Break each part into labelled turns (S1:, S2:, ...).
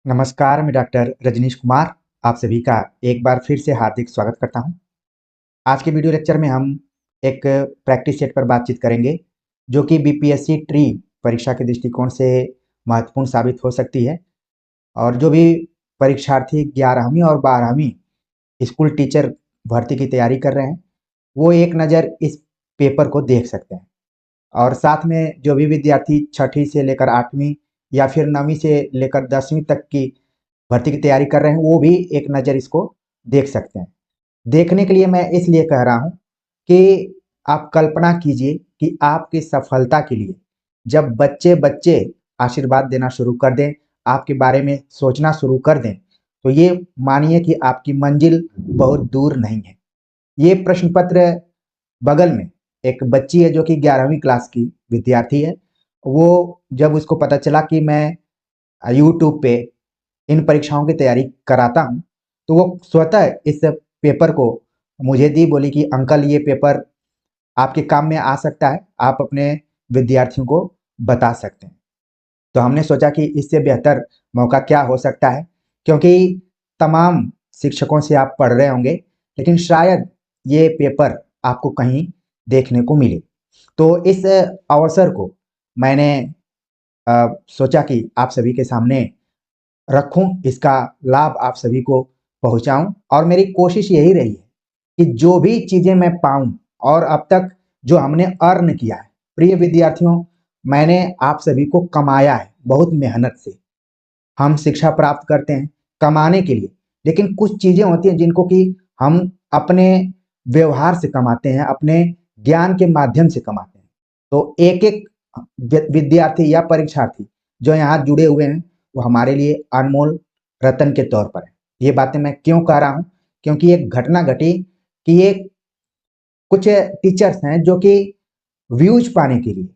S1: नमस्कार, मैं डॉक्टर रजनीश कुमार आप सभी का एक बार फिर से हार्दिक स्वागत करता हूं। आज के वीडियो लेक्चर में हम एक प्रैक्टिस सेट पर बातचीत करेंगे जो कि बीपीएससी ट्री परीक्षा के दृष्टिकोण से महत्वपूर्ण साबित हो सकती है। और जो भी परीक्षार्थी 11वीं और 12वीं स्कूल टीचर भर्ती की तैयारी कर रहे हैं वो एक नज़र इस पेपर को देख सकते हैं। और साथ में जो भी विद्यार्थी छठी से लेकर 8वीं या फिर 9वीं से लेकर 10वीं तक की भर्ती की तैयारी कर रहे हैं वो भी एक नज़र इसको देख सकते हैं। देखने के लिए मैं इसलिए कह रहा हूँ कि आप कल्पना कीजिए कि आपकी सफलता के लिए जब बच्चे आशीर्वाद देना शुरू कर दें, आपके बारे में सोचना शुरू कर दें, तो ये मानिए कि आपकी मंजिल बहुत दूर नहीं है। ये प्रश्न पत्र बगल में एक बच्ची है जो कि 11वीं क्लास की विद्यार्थी है। वो जब उसको पता चला कि मैं यूट्यूब पे इन परीक्षाओं की तैयारी कराता हूँ, तो वो स्वतः इस पेपर को मुझे दी, बोली कि अंकल ये पेपर आपके काम में आ सकता है, आप अपने विद्यार्थियों को बता सकते हैं। तो हमने सोचा कि इससे बेहतर मौका क्या हो सकता है, क्योंकि तमाम शिक्षकों से आप पढ़ रहे होंगे लेकिन शायद ये पेपर आपको कहीं देखने को मिले। तो इस अवसर को मैंने सोचा कि आप सभी के सामने रखूं, इसका लाभ आप सभी को पहुंचाऊं। और मेरी कोशिश यही रही है कि जो भी चीजें मैं पाऊं और अब तक जो हमने अर्न किया है, प्रिय विद्यार्थियों, मैंने आप सभी को कमाया है बहुत मेहनत से। हम शिक्षा प्राप्त करते हैं कमाने के लिए, लेकिन कुछ चीजें होती हैं जिनको कि हम अपने व्यवहार से कमाते हैं, अपने ज्ञान के माध्यम से कमाते हैं। तो एक एक विद्यार्थी या परीक्षार्थी जो यहाँ जुड़े हुए हैं वो हमारे लिए अनमोल रतन के तौर पर है। ये बातें मैं क्यों कह रहा हूँ, क्योंकि एक घटना घटी कि ये कुछ टीचर्स हैं जो कि व्यूज पाने के लिए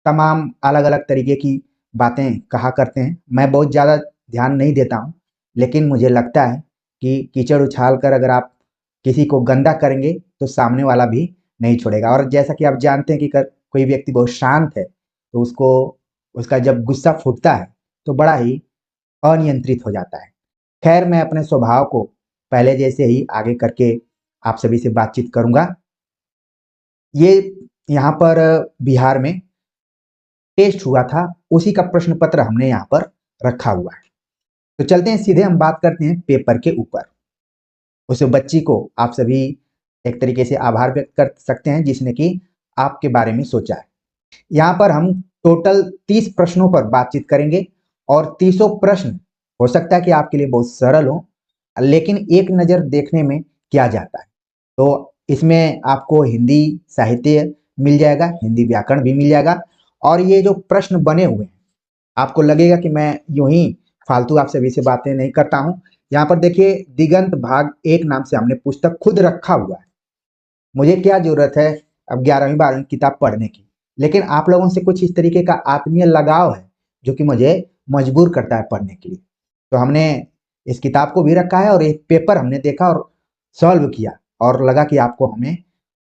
S1: तमाम अलग अलग तरीके की बातें कहा करते हैं। मैं बहुत ज़्यादा ध्यान नहीं देता हूँ, लेकिन मुझे लगता है कि कीचड़ उछाल कर अगर आप किसी को गंदा करेंगे तो सामने वाला भी नहीं छोड़ेगा। और जैसा कि आप जानते हैं कि कोई व्यक्ति बहुत शांत है तो उसको उसका जब गुस्सा फूटता है तो बड़ा ही अनियंत्रित हो जाता है। खैर, मैं अपने स्वभाव को पहले जैसे ही आगे करके आप सभी से बातचीत करूंगा। ये यहाँ पर बिहार में टेस्ट हुआ था, उसी का प्रश्न पत्र हमने यहाँ पर रखा हुआ है। तो चलते हैं सीधे, हम बात करते हैं पेपर के ऊपर। उस बच्ची को आप सभी एक तरीके से आभार व्यक्त कर सकते हैं जिसने कि आपके बारे में सोचा है। यहाँ पर हम टोटल 30 प्रश्नों पर बातचीत करेंगे और 30 प्रश्न हो सकता है कि आपके लिए बहुत सरल हो, लेकिन एक नज़र देखने में क्या जाता है। तो इसमें आपको हिंदी साहित्य मिल जाएगा, हिंदी व्याकरण भी मिल जाएगा। और ये जो प्रश्न बने हुए हैं आपको लगेगा कि मैं यूं ही फालतू आप सभी से बातें नहीं करता हूं। यहाँ पर देखिए, दिगंत भाग 1 नाम से हमने पुस्तक खुद रखा हुआ है। मुझे क्या जरूरत है अब 11वीं 12वीं किताब पढ़ने की, लेकिन आप लोगों से कुछ इस तरीके का आत्मीय लगाव है जो कि मुझे मजबूर करता है पढ़ने के लिए। तो हमने इस किताब को भी रखा है और एक पेपर हमने देखा और सॉल्व किया और लगा कि आपको हमें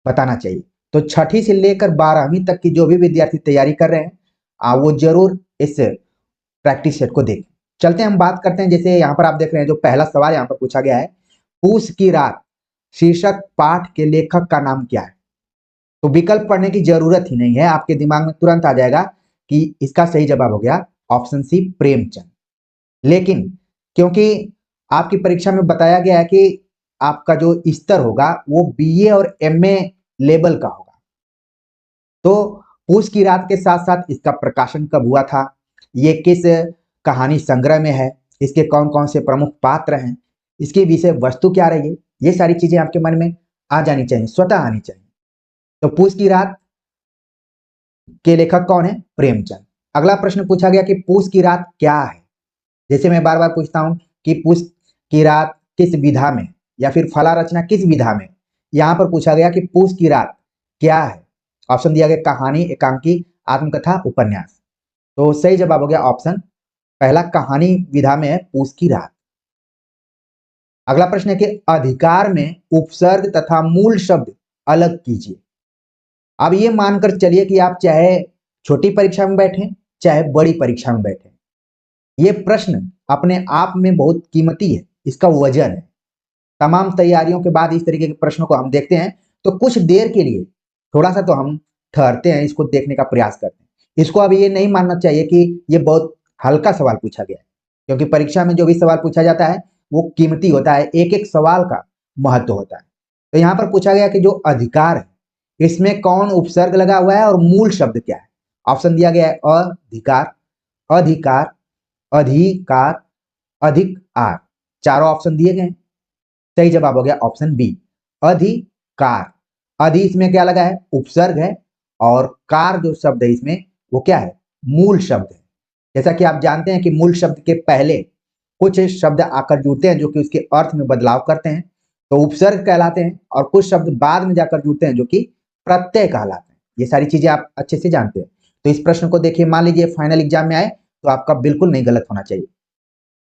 S1: बताना चाहिए। तो छठी से लेकर 12वीं तक की जो भी विद्यार्थी तैयारी कर रहे हैं वो जरूर इस प्रैक्टिस सेट को देखें। चलते हैं, हम बात करते हैं। जैसे यहाँ पर आप देख रहे हैं जो पहला सवाल यहाँ पर पूछा गया है, पूस की रात शीर्षक पाठ के लेखक का नाम क्या है। तो विकल्प पढ़ने की जरूरत ही नहीं है, आपके दिमाग में तुरंत आ जाएगा कि इसका सही जवाब हो गया ऑप्शन सी, प्रेमचंद। लेकिन क्योंकि आपकी परीक्षा में बताया गया है कि आपका जो स्तर होगा वो बीए और एमए लेवल का होगा, तो पूस की रात के साथ साथ इसका प्रकाशन कब हुआ था, ये किस कहानी संग्रह में है, इसके कौन कौन से प्रमुख पात्र हैं, इसकी विषय वस्तु क्या रही है, ये सारी चीजें आपके मन में आ जानी चाहिए, स्वतः आनी चाहिए। तो पूस की रात के लेखक कौन है? प्रेमचंद। अगला प्रश्न पूछा गया कि पूस की रात क्या है। जैसे मैं बार बार पूछता हूं कि पूस की रात किस विधा में या फिर फला रचना किस विधा में, यहां पर पूछा गया कि पूस की रात क्या है। ऑप्शन दिया गया कहानी, एकांकी, आत्मकथा, उपन्यास। तो सही जवाब हो गया ऑप्शन पहला, कहानी विधा में है पूस की रात। अगला प्रश्न है कि अधिकार में उपसर्ग तथा मूल शब्द अलग कीजिए। अब ये मानकर चलिए कि आप चाहे छोटी परीक्षा में बैठे चाहे बड़ी परीक्षा में बैठे, ये प्रश्न अपने आप में बहुत कीमती है, इसका वजन है। तमाम तैयारियों के बाद इस तरीके के प्रश्नों को हम देखते हैं तो कुछ देर के लिए थोड़ा सा तो हम ठहरते हैं, इसको देखने का प्रयास करते हैं। इसको अब ये नहीं मानना चाहिए कि ये बहुत हल्का सवाल पूछा गया है, क्योंकि परीक्षा में जो भी सवाल पूछा जाता है वो कीमती होता है, एक एक सवाल का महत्व होता है। तो यहाँ पर पूछा गया कि जो अधिकार है इसमें कौन उपसर्ग लगा हुआ है और मूल शब्द क्या है। ऑप्शन दिया गया है अधिकार, अधिकार, अधिकार, अधिकार, चारों ऑप्शन दिए गए हैं। सही जवाब हो गया ऑप्शन बी, अधिकार। अधि इसमें क्या लगा है, उपसर्ग है, और कार जो शब्द है इसमें वो क्या है, मूल शब्द है। जैसा कि आप जानते हैं कि मूल शब्द के पहले कुछ शब्द आकर जुड़ते हैं जो कि उसके अर्थ में बदलाव करते हैं, तो उपसर्ग कहलाते हैं, और कुछ शब्द बाद में जाकर जुड़ते हैं जो कि प्रत्यय कहलाते हैं। ये सारी चीजें आप अच्छे से जानते हैं। तो इस प्रश्न को देखिए, मान लीजिए फाइनल एग्जाम में आए तो आपका बिल्कुल नहीं गलत होना चाहिए।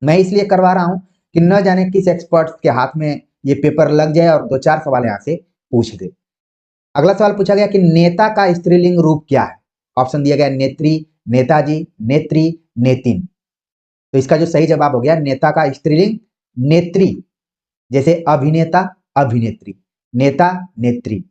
S1: मैं इसलिए करवा रहा हूं कि न जाने किस एक्सपर्ट के हाथ में ये पेपर लग जाए और 2-4 सवाल यहां से पूछ दे। अगला सवाल पूछा गया कि नेता का स्त्रीलिंग रूप क्या है। ऑप्शन दिया गया नेत्री, नेताजी, नेत्री, नेतिन। तो इसका जो सही जवाब हो गया नेता का स्त्रीलिंग नेत्री, जैसे अभिनेता, अभिनेत्री, नेता, नेत्री।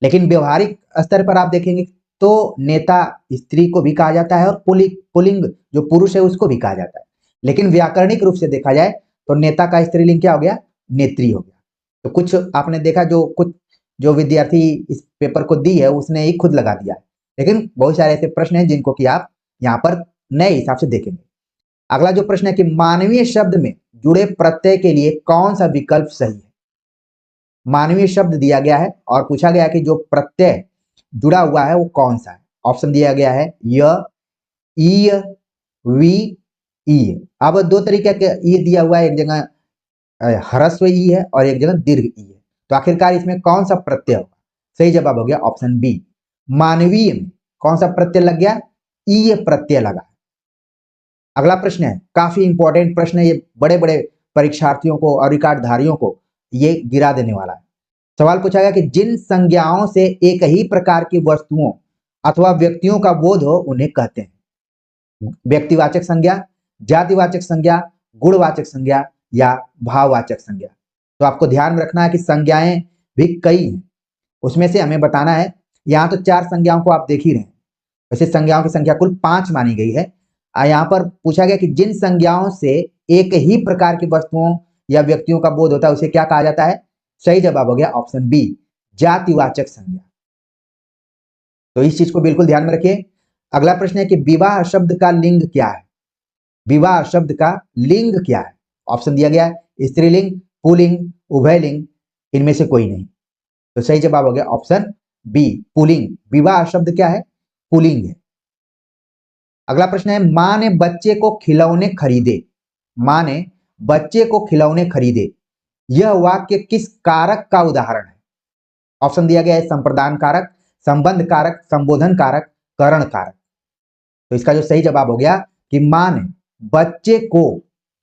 S1: लेकिन व्यवहारिक स्तर पर आप देखेंगे तो नेता स्त्री को भी कहा जाता है और पुल्लिंग जो पुरुष है उसको भी कहा जाता है। लेकिन व्याकरणिक रूप से देखा जाए तो नेता का स्त्रीलिंग क्या हो गया, नेत्री हो गया। तो कुछ आपने देखा जो विद्यार्थी इस पेपर को दी है उसने ही खुद लगा दिया है, लेकिन बहुत सारे ऐसे प्रश्न हैं जिनको कि आप यहाँ पर नए हिसाब से देखेंगे। अगला जो प्रश्न है कि मानवीय शब्द में जुड़े प्रत्यय के लिए कौन सा विकल्प सही है। मानवीय शब्द दिया गया है और पूछा गया कि जो प्रत्यय जुड़ा हुआ है वो कौन सा है। ऑप्शन दिया गया है य, ईय, वी, ई। अब दो तरीके के ई दिया हुआ है, एक जगह ह्रस्व ई है और एक जगह दीर्घ ई है। तो आखिरकार इसमें कौन सा प्रत्यय होगा। सही जवाब हो गया ऑप्शन बी, मानवीय में कौन सा प्रत्यय लग गया, ई प्रत्यय लगा। अगला प्रश्न है, काफी इंपॉर्टेंट प्रश्न है, ये बड़े बड़े परीक्षार्थियों को और रिकॉर्डधारियों को ये गिरा देने वाला है। सवाल पूछा गया कि जिन संज्ञाओं से एक ही प्रकार की वस्तुओं अथवा व्यक्तियों का बोध हो उन्हें कहते हैं। व्यक्तिवाचक संज्ञा, जातिवाचक संज्ञा, गुणवाचक संज्ञा या भाववाचक संज्ञा। तो आपको ध्यान में रखना है कि संज्ञाएं भी कई हैं, उसमें से हमें बताना है। यहाँ तो 4 संज्ञाओं को आप देख ही रहे हैं, वैसे संज्ञाओं की संख्या कुल 5 मानी गई है। यहाँ पर पूछा गया कि जिन संज्ञाओं से एक ही प्रकार की वस्तुओं या व्यक्तियों का बोध होता है उसे क्या कहा जाता है। सही जवाब हो गया ऑप्शन बी, जातिवाचक संज्ञा। तो इस चीज को बिल्कुल ध्यान में रखिए। अगला प्रश्न है कि विवाह शब्द का लिंग क्या है। विवाह शब्द का लिंग क्या है। ऑप्शन दिया गया है स्त्रीलिंग, पुल्लिंग, उभयलिंग, इनमें से कोई नहीं। तो सही जवाब हो गया ऑप्शन बी, पुल्लिंग। विवाह शब्द क्या है, पुल्लिंग है। अगला प्रश्न है मां ने बच्चे को खिलौने खरीदे। मां ने बच्चे को खिलौने खरीदे, यह वाक्य किस कारक का उदाहरण है। ऑप्शन दिया गया है संप्रदान कारक, संबंध कारक, संबोधन कारक, करण कारक। तो इसका जो सही जवाब हो गया कि मां ने बच्चे को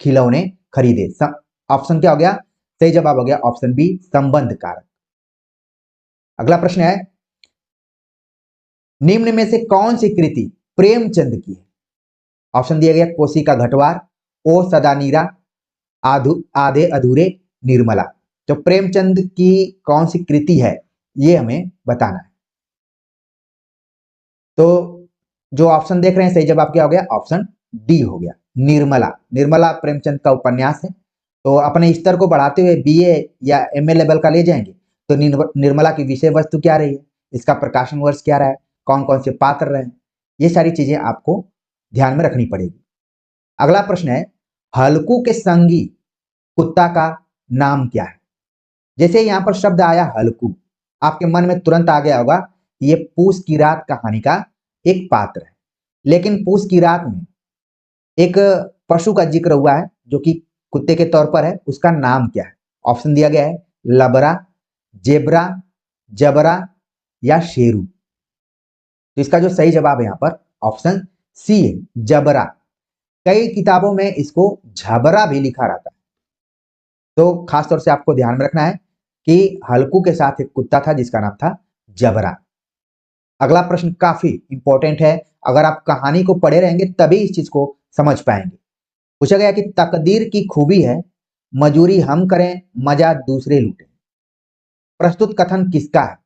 S1: खिलौने खरीदे। ऑप्शन क्या हो गया, सही जवाब हो गया ऑप्शन बी, संबंध कारक। अगला प्रश्न है निम्न में से कौन सी कृति प्रेमचंद की है। ऑप्शन दिया गया कोसी का घटवार, ओ सदा नीरा, आधे अधूरे, निर्मला। तो प्रेमचंद की कौन सी कृति है ये हमें बताना है। तो जो ऑप्शन देख रहे हैं सही जवाब क्या हो गया, ऑप्शन डी हो गया, निर्मला। निर्मला प्रेमचंद का उपन्यास है। तो अपने स्तर को बढ़ाते हुए बीए या एमए लेवल का ले जाएंगे तो निर्मला की विषय वस्तु क्या रही है, इसका प्रकाशन वर्ष क्या रहा है, कौन कौन से पात्र रहे, ये सारी चीजें आपको ध्यान में रखनी पड़ेगी। अगला प्रश्न है हल्कू के संगी कुत्ता का नाम क्या है। जैसे यहां पर शब्द आया हल्कू, आपके मन में तुरंत आ गया होगा ये पूस की रात कहानी का एक पात्र है। लेकिन पूस की रात में एक पशु का जिक्र हुआ है जो कि कुत्ते के तौर पर है, उसका नाम क्या है। ऑप्शन दिया गया है लबरा, जेबरा, जबरा या शेरू। तो इसका जो सही जवाब है यहाँ पर ऑप्शन सी है, जबरा। कई किताबों में इसको झबरा भी लिखा रहता है। तो खासतौर से आपको ध्यान में रखना है कि हल्कू के साथ एक कुत्ता था जिसका नाम था जबरा। अगला प्रश्न काफी इंपॉर्टेंट है, अगर आप कहानी को पढ़े रहेंगे तभी इस चीज को समझ पाएंगे। पूछा गया कि तकदीर की खूबी है मजूरी हम करें मजा दूसरे लूटें। प्रस्तुत कथन किसका है?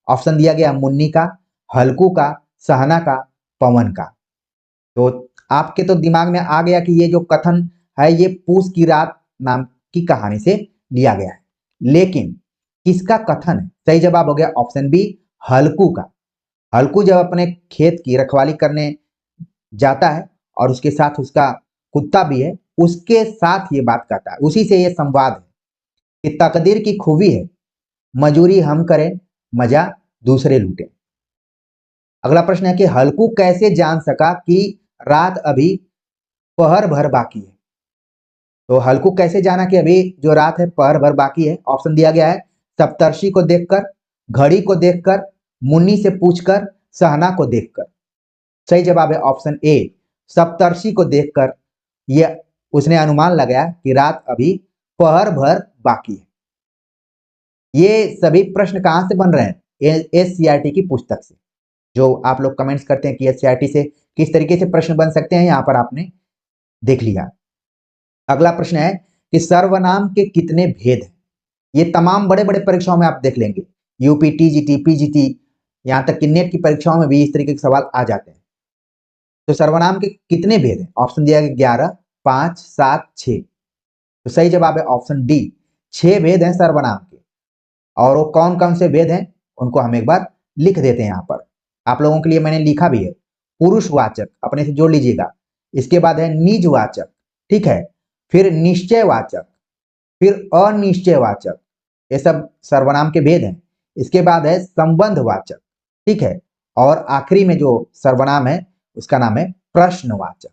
S1: ऑप्शन दिया गया मुन्नी का, हल्कू का, सहना का, पवन का। तो आपके तो दिमाग में आ गया कि ये जो कथन है ये पूस की रात नाम की कहानी से लिया गया है, लेकिन किसका कथन है? सही जवाब हो गया ऑप्शन बी, हल्कू का। हल्कू जब अपने खेत की रखवाली करने जाता है और उसके साथ उसका कुत्ता भी है, उसके साथ ये बात करता है, उसी से ये संवाद है कि तकदीर की खूबी है मजूरी हम करें मजा दूसरे लूटें। अगला प्रश्न है कि हल्कू कैसे जान सका कि रात अभी पहर भर बाकी है? तो हल्कू कैसे जाना कि अभी जो रात है पहर भर बाकी है? ऑप्शन दिया गया है सप्तर्षि को देखकर, घड़ी को देखकर, मुन्नी से पूछकर, सहना को देखकर। सही जवाब है ऑप्शन ए, सप्तर्षि को देखकर ये उसने अनुमान लगाया कि रात अभी पहर भर बाकी है। ये सभी प्रश्न कहां से बन रहे हैं? एससीईआरटी की पुस्तक से। जो आप लोग कमेंट्स करते हैं कि एससीईआरटी से किस तरीके से प्रश्न बन सकते हैं, यहां पर आपने देख लिया। अगला प्रश्न है कि सर्वनाम के कितने भेद हैं? ये तमाम बड़े बड़े परीक्षाओं में आप देख लेंगे, यूपी, टीजीटी, पीजीटी, यहां तक कि नेट की परीक्षाओं में भी इस तरीके के सवाल आ जाते हैं। तो सर्वनाम के कितने भेद हैं? ऑप्शन दिया गया 11, 5, 7, 6। तो सही जवाब है ऑप्शन डी, 6 भेद हैं सर्वनाम के। और वो कौन कौन से भेद हैं उनको हम एक बार लिख देते हैं। यहां पर आप लोगों के लिए मैंने लिखा भी है। पुरुषवाचक अपने से जोड़ लीजिएगा, इसके बाद है निजवाचक, ठीक है, फिर निश्चयवाचक, फिर अनिश्चयवाचक, ये सब सर्वनाम के भेद हैं। इसके बाद है संबंधवाचक, ठीक है, और आखिरी में जो सर्वनाम है उसका नाम है प्रश्नवाचक।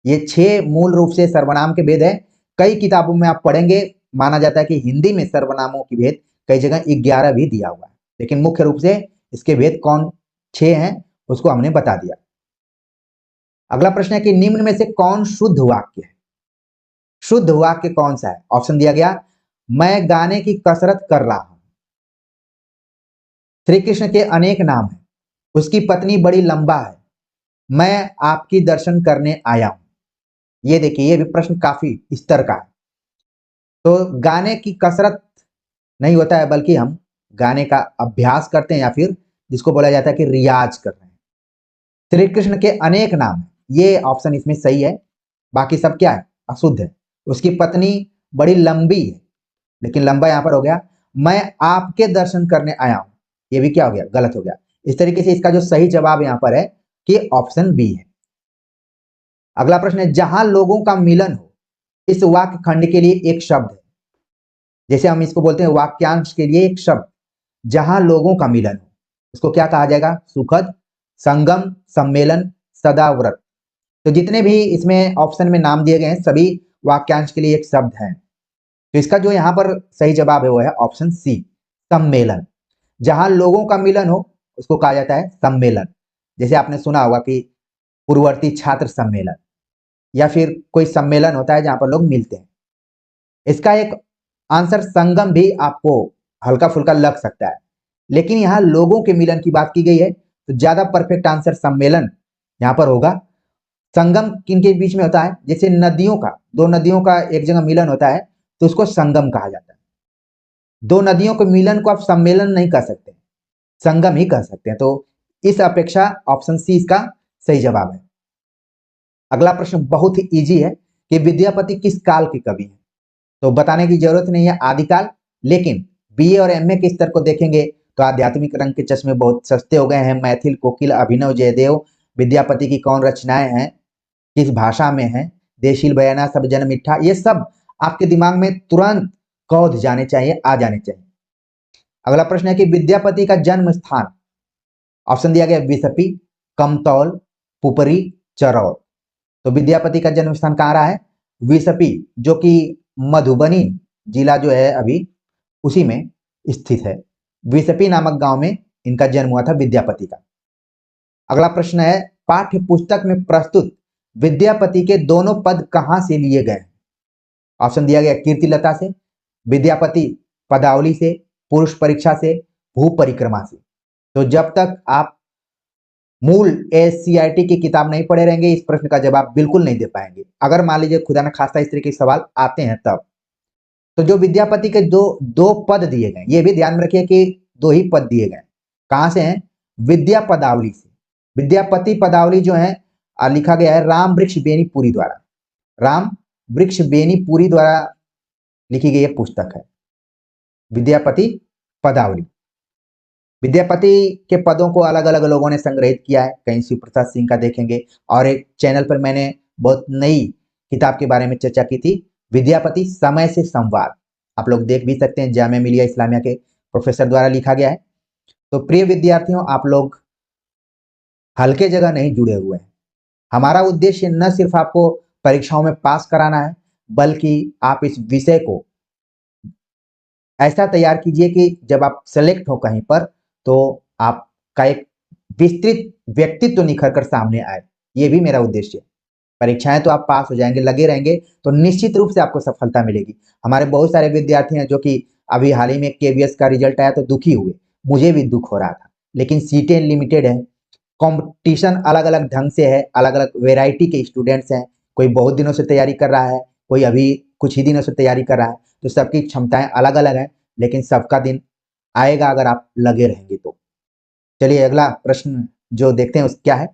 S1: ये 6 मूल रूप से सर्वनाम के भेद हैं। कई किताबों में आप पढ़ेंगे, माना जाता है कि हिंदी में सर्वनामों की भेद कई जगह 11 भी दिया हुआ है, लेकिन मुख्य रूप से इसके भेद कौन 6 हैं उसको हमने बता दिया। अगला प्रश्न है कि निम्न में से कौन शुद्ध वाक्य है? शुद्ध वाक्य कौन सा है? ऑप्शन दिया गया मैं गाने की कसरत कर रहा हूं, श्री कृष्ण के अनेक नाम है, उसकी पत्नी बड़ी लंबा है, मैं आपकी दर्शन करने आया हूं। ये देखिए, ये भी प्रश्न काफी स्तर का है। तो गाने की कसरत नहीं होता है, बल्कि हम गाने का अभ्यास करते हैं या फिर जिसको बोला जाता है कि रियाज कर रहे हैं। श्री कृष्ण के अनेक नाम, ये ऑप्शन इसमें सही है, बाकी सब क्या है? अशुद्ध है। उसकी पत्नी बड़ी लंबी है, लेकिन लंबा यहां पर हो गया। मैं आपके दर्शन करने आया हूं, ये भी क्या हो गया? गलत हो गया। इस तरीके से इसका जो सही जवाब यहां पर है कि ऑप्शन बी है। अगला प्रश्न है जहां लोगों का मिलन हो, इस वाक्य खंड के लिए एक शब्द है। जैसे हम इसको बोलते हैं वाक्यांश के लिए एक शब्द, जहां लोगों का मिलन हो, इसको क्या कहा जाएगा? सुखद, संगम, सम्मेलन, सदाव्रत। तो जितने भी इसमें ऑप्शन में नाम दिए गए हैं सभी वाक्यांश के लिए एक शब्द है। तो इसका जो यहाँ पर सही जवाब है वो है ऑप्शन सी, सम्मेलन। जहां लोगों का मिलन हो उसको कहा जाता है सम्मेलन। जैसे आपने सुना होगा कि पूर्ववर्ती छात्र सम्मेलन, या फिर कोई सम्मेलन होता है जहां पर लोग मिलते हैं। इसका एक आंसर संगम भी आपको हल्का फुल्का लग सकता है, लेकिन यहाँ लोगों के मिलन की बात की गई है, तो ज्यादा परफेक्ट आंसर सम्मेलन यहाँ पर होगा। संगम किनके बीच में होता है? जैसे नदियों का, दो नदियों का एक जगह मिलन होता है तो उसको संगम कहा जाता है। दो नदियों के मिलन को आप सम्मेलन नहीं कह सकते, संगम ही कह सकते हैं। तो इस अपेक्षा ऑप्शन सी इसका सही जवाब है। अगला प्रश्न बहुत ही इजी है कि विद्यापति किस काल के कवि हैं? तो बताने की जरूरत नहीं है, आदिकाल। लेकिन बीए और एमए के स्तर को देखेंगे तो आध्यात्मिक रंग के चश्मे बहुत सस्ते हो गए हैं, मैथिल, कोकिल, अभिनव, जयदेव, विद्यापति की कौन रचनाएं हैं, किस भाषा में है, देशील, बयाना, सब जन मिठा, ये सब आपके दिमाग में तुरंत कौध जाने चाहिए, आ जाने चाहिए। अगला प्रश्न है कि विद्यापति का जन्म स्थान, ऑप्शन दिया गया विसपी, कमतौल, पुपरी, चरौर। तो विद्यापति का जन्म स्थान कहाँ रहा है? विसपी, जो कि मधुबनी जिला जो है अभी उसी में स्थित है। विसपी नामक गांव में इनका जन्म हुआ था विद्यापति का। अगला प्रश्न है पाठ्य पुस्तक में प्रस्तुत विद्यापति के दोनों पद कहां से लिए गए? ऑप्शन दिया गया कीर्तिलता से, विद्यापति पदावली से, पुरुष परीक्षा से, भू परिक्रमा से। तो जब तक आप मूल एससीईआरटी की किताब नहीं पढ़े रहेंगे, इस प्रश्न का जवाब बिल्कुल नहीं दे पाएंगे। अगर मान लीजिए खुदा न खास्ता इस तरीके के सवाल आते हैं तब। तो जो विद्यापति के दो दो पद दिए गए, ये भी ध्यान में रखिए कि दो ही पद दिए गए। कहां से हैं? विद्या पदावली से। विद्यापति पदावली जो है लिखा गया है राम वृक्ष बेनीपुरी द्वारा। राम वृक्ष बेनीपुरी द्वारा लिखी गई पुस्तक है विद्यापति पदावली। विद्यापति के पदों को अलग अलग लोगों ने संग्रहित किया है, कहीं शिव प्रसाद सिंह का देखेंगे, और एक चैनल पर मैंने बहुत नई किताब के बारे में चर्चा की थी, विद्यापति समय से संवाद। आप लोग देख भी सकते हैं, जामिया मिलिया इस्लामिया के प्रोफेसर द्वारा लिखा गया है। तो प्रिय विद्यार्थियों, आप लोग हल्के जगह नहीं जुड़े हुए हैं। हमारा उद्देश्य न सिर्फ आपको परीक्षाओं में पास कराना है, बल्कि आप इस विषय को ऐसा तैयार कीजिए कि जब आप सेलेक्ट हो कहीं पर तो आपका एक विस्तृत व्यक्तित्व निखर कर सामने आए। ये भी मेरा उद्देश्य है। परीक्षाएं तो आप पास हो जाएंगे, लगे रहेंगे तो निश्चित रूप से आपको सफलता मिलेगी। हमारे बहुत सारे विद्यार्थी हैं जो कि अभी हाल ही में केवीएस का रिजल्ट आया तो दुखी हुए, मुझे भी दुख हो रहा था, लेकिन सीटें लिमिटेड है, कंपटीशन अलग अलग ढंग से है, अलग अलग वेराइटी के स्टूडेंट्स हैं, कोई बहुत दिनों से तैयारी कर रहा है, कोई अभी कुछ ही दिनों से तैयारी कर रहा है, तो सबकी क्षमताएं अलग अलग हैं, लेकिन सबका दिन आएगा अगर आप लगे रहेंगे तो। चलिए अगला प्रश्न जो देखते हैं उस क्या है,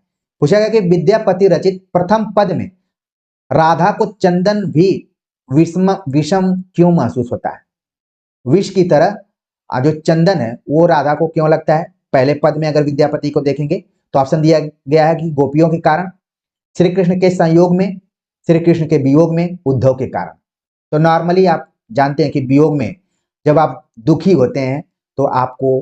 S1: पूछा गया कि विद्यापति रचित प्रथम पद में राधा को चंदन भी विषम क्यों महसूस होता है? विष की तरह जो चंदन है वो राधा को क्यों लगता है? पहले पद में अगर विद्यापति को देखेंगे तो ऑप्शन दिया गया है कि गोपियों के कारण, श्री कृष्ण के संयोग में, श्री कृष्ण के वियोग में, उद्धव के कारण। तो नॉर्मली आप जानते हैं कि वियोग में जब आप दुखी होते हैं तो आपको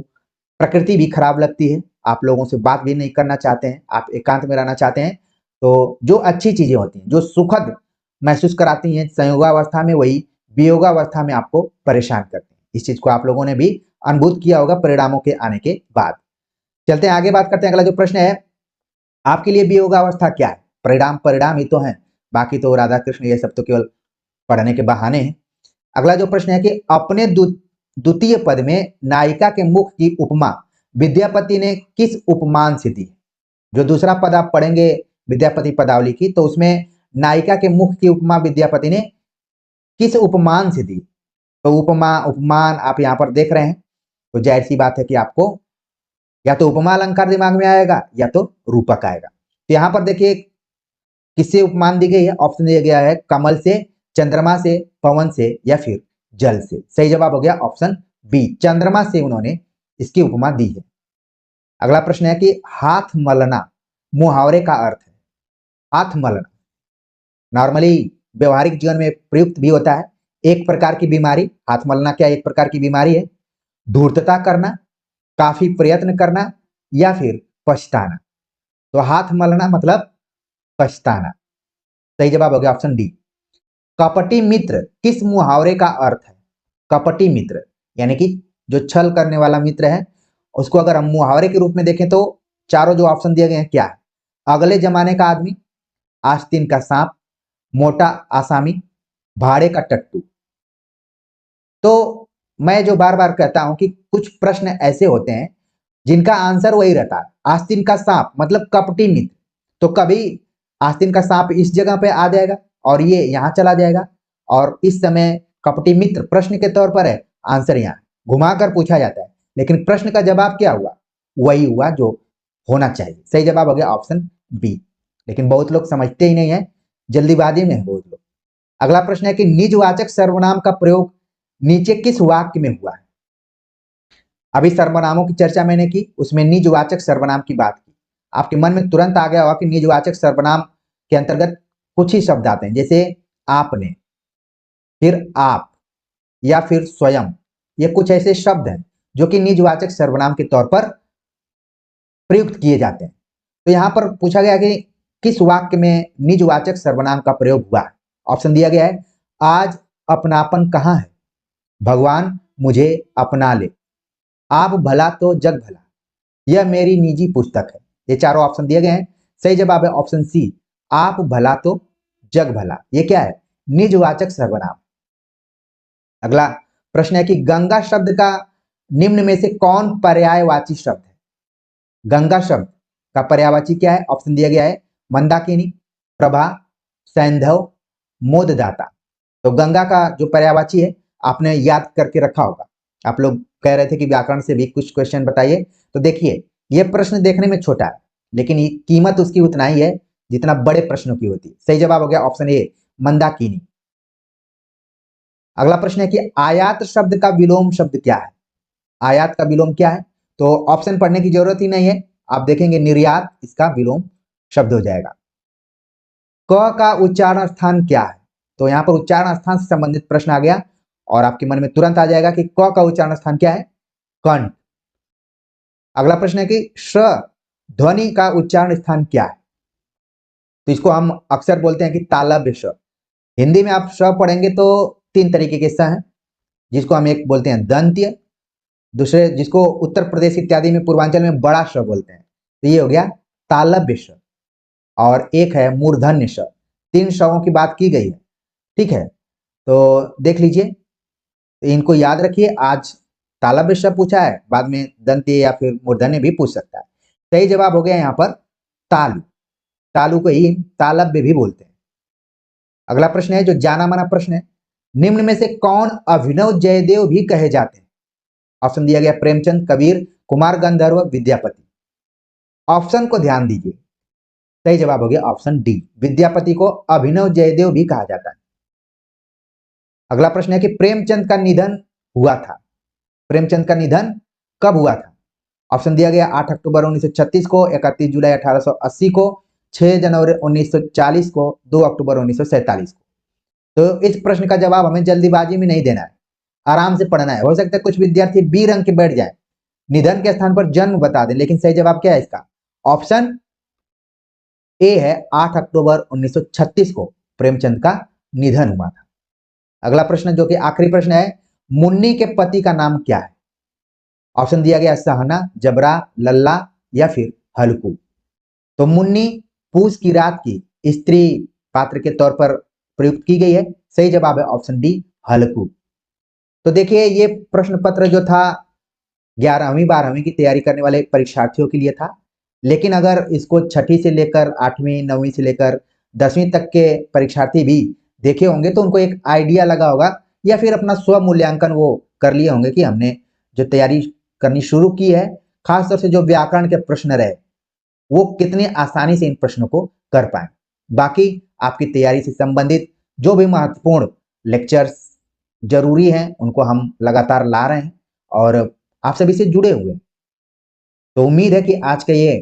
S1: प्रकृति भी खराब लगती है, आप लोगों से बात भी नहीं करना चाहते हैं, आप एकांत में रहना चाहते हैं। तो जो अच्छी चीजें होती हैं, जो सुखद महसूस कराती हैं संयोगावस्था में, वही वियोगावस्था में आपको परेशान करते हैं। इस चीज को आप लोगों ने भी अनुभूत किया होगा परिणामों के आने के बाद। चलते हैं आगे, बात करते हैं। अगला जो प्रश्न है आपके लिए वियोगावस्था क्या है? परिणाम परिणाम ही तो है, बाकी तो राधा कृष्ण ये सब तो केवल पढ़ने के बहाने हैं। अगला जो प्रश्न है कि अपने द्वितीय पद में नायिका के मुख की उपमा विद्यापति ने किस उपमान से दी? जो दूसरा पद आप पढ़ेंगे विद्यापति पदावली की, तो उसमें नायिका के मुख की उपमा विद्यापति ने किस उपमान से दी? तो उपमा उपमान आप यहाँ पर देख रहे हैं, तो जाहिर सी बात है कि आपको या तो उपमा अलंकार दिमाग में आएगा या तो रूपक आएगा। तो यहाँ पर देखिए किससे उपमान दी गई है, ऑप्शन दिया गया है कमल से, चंद्रमा से, पवन से या फिर जल से। सही जवाब हो गया ऑप्शन बी, चंद्रमा से उन्होंने इसकी उपमा दी है। अगला प्रश्न है कि हाथ मलना मुहावरे का अर्थ है। हाथ मलना नॉर्मली व्यवहारिक जीवन में प्रयुक्त भी होता है, एक प्रकार की बीमारी। हाथ मलना क्या एक प्रकार की बीमारी है? धूर्तता करना, काफी प्रयत्न करना या फिर पछताना। तो हाथ मलना मतलब पछताना। सही जवाब हो गया ऑप्शन डी। कपटी मित्र किस मुहावरे का अर्थ है? कपटी मित्र यानी कि जो छल करने वाला मित्र है, उसको अगर हम मुहावरे के रूप में देखें तो चारों जो ऑप्शन दिए गए हैं क्या है? अगले जमाने का आदमी, आस्तीन का सांप, मोटा आसामी, भाड़े का टट्टू। तो मैं जो बार बार कहता हूं कि कुछ प्रश्न ऐसे होते हैं जिनका आंसर वही रहता है। आस्तीन का सांप मतलब कपटी मित्र, तो कभी आस्तीन का सांप इस जगह पे आ जाएगा और ये यहां चला जाएगा, और इस समय कपटी मित्र प्रश्न के तौर पर है, आंसर यहाँ घुमाकर पूछा जाता है, लेकिन प्रश्न का जवाब क्या हुआ? वही हुआ जो होना चाहिए। सही जवाब हो गया ऑप्शन बी। लेकिन बहुत लोग समझते ही नहीं है, जल्दीबाजी में है बहुत लोग। अगला प्रश्न है कि निजवाचक सर्वनाम का प्रयोग नीचे किस वाक्य में हुआ है? अभी सर्वनामों की चर्चा मैंने की, उसमें निजवाचक सर्वनाम की बात की। आपके मन में तुरंत आ गया होगा कि निजवाचक सर्वनाम के अंतर्गत कुछ ही शब्द आते हैं, जैसे आपने, फिर आप या फिर स्वयं। ये कुछ ऐसे शब्द हैं जो कि निजवाचक सर्वनाम के तौर पर प्रयुक्त किए जाते हैं। तो यहां पर पूछा गया कि किस वाक्य में निजवाचक सर्वनाम का प्रयोग हुआ है? ऑप्शन दिया गया है आज अपनापन कहाँ है, भगवान मुझे अपना ले, आप भला तो जग भला, यह मेरी निजी पुस्तक है। ये चारों ऑप्शन दिए गए हैं। सही जवाब है ऑप्शन सी, आप भला तो जग भला। ये क्या है? निजवाचक सर्वनाम। अगला प्रश्न है कि गंगा शब्द का निम्न में से कौन पर्यायवाची शब्द है? गंगा शब्द का पर्यायवाची क्या है? ऑप्शन दिया गया है मंदाकिनी, प्रभा, सैंधव, मोददाता। तो गंगा का जो पर्यायवाची है आपने याद करके रखा होगा। आप लोग कह रहे थे कि व्याकरण से भी कुछ क्वेश्चन बताइए, तो देखिए ये प्रश्न देखने में छोटा है लेकिन ये कीमत उसकी उतना ही है जितना बड़े प्रश्नों की होती है। सही जवाब हो गया ऑप्शन ए मंदाकिनी। अगला प्रश्न है कि आयात शब्द का विलोम शब्द क्या है? आयात का विलोम क्या है? तो ऑप्शन पढ़ने की जरूरत ही नहीं है, आप देखेंगे निर्यात इसका विलोम शब्द हो जाएगा। क का उच्चारण स्थान क्या है? तो यहां पर उच्चारण स्थान से संबंधित प्रश्न आ गया और आपके मन में तुरंत आ जाएगा कि क का उच्चारण स्थान क्या है? कंठ। अगला प्रश्न है कि श ध्वनि का उच्चारण स्थान क्या है? तो इसको हम अक्सर बोलते हैं कि तालव्य श। हिंदी में आप श पढ़ेंगे तो तीन तरीके के स हैं, जिसको हम एक बोलते हैं दंत्य, दूसरे जिसको उत्तर प्रदेश इत्यादि में पूर्वांचल में बड़ा श बोलते हैं, तो ये हो गया तालव्य श। और एक है मूर्धन्य श। तीन शवों की बात की गई है, ठीक है। तो देख लीजिए, तो इनको याद रखिए। आज तालव्य श पूछा है, बाद में दंत्य या फिर मूर्धन्य भी पूछ सकता है। सही जवाब हो गया यहाँ पर तालु। तालु को ही तालव्य भी बोलते हैं। अगला प्रश्न है जो जाना माना प्रश्न है, निम्न में से कौन अभिनव जयदेव भी कहे जाते हैं? ऑप्शन दिया गया प्रेमचंद, कबीर, कुमार गंधर्व, विद्यापति। ऑप्शन को ध्यान दीजिए, सही जवाब हो गया ऑप्शन डी, विद्यापति को अभिनव जयदेव भी कहा जाता है। अगला प्रश्न है कि प्रेमचंद का निधन हुआ था, प्रेमचंद का निधन कब हुआ था? ऑप्शन दिया गया 8 अक्टूबर 1936 को, 31 जुलाई 1880 को, 6 जनवरी 1940 को, 2 अक्टूबर 1947 को। तो इस प्रश्न का जवाब हमें जल्दीबाजी में नहीं देना है, आराम से पढ़ना है। हो सकता है कुछ विद्यार्थी बी रंग के बैठ जाए, निधन के स्थान पर जन्म बता दें, लेकिन सही जवाब क्या है इसका? ऑप्शन ए है 8 अक्टूबर 1936 को प्रेमचंद का निधन हुआ था। अगला प्रश्न जो कि आखिरी प्रश्न है, मुन्नी के पति का नाम क्या है? ऑप्शन दिया गया सहना, जबरा, लल्ला या फिर हल्कू। तो मुन्नी पूस की रात की स्त्री पात्र के तौर पर प्रयुक्त की गई है। सही जवाब है ऑप्शन डी हल्कू। तो देखिए ये प्रश्न पत्र जो था 11वीं 12वीं की तैयारी करने वाले परीक्षार्थियों के लिए था, लेकिन अगर इसको 6ठी से लेकर 8वीं 9वीं से लेकर 10वीं तक के परीक्षार्थी भी देखे होंगे तो उनको एक आइडिया लगा होगा या फिर अपना स्व मूल्यांकन वो कर लिए होंगे कि हमने जो तैयारी करनी शुरू की है, खासतौर से जो व्याकरण के प्रश्न रहे वो कितनी आसानी से इन प्रश्नों को कर पाए। बाकी आपकी तैयारी से संबंधित जो भी महत्वपूर्ण लेक्चर्स जरूरी हैं उनको हम लगातार ला रहे हैं और आप सभी से जुड़े हुए। तो उम्मीद है कि आज का ये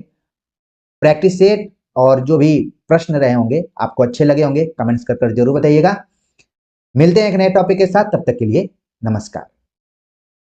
S1: प्रैक्टिस सेट और जो भी प्रश्न रहे होंगे आपको अच्छे लगे होंगे। कमेंट्स कर जरूर बताइएगा। मिलते हैं एक नए टॉपिक के साथ, तब तक के लिए नमस्कार।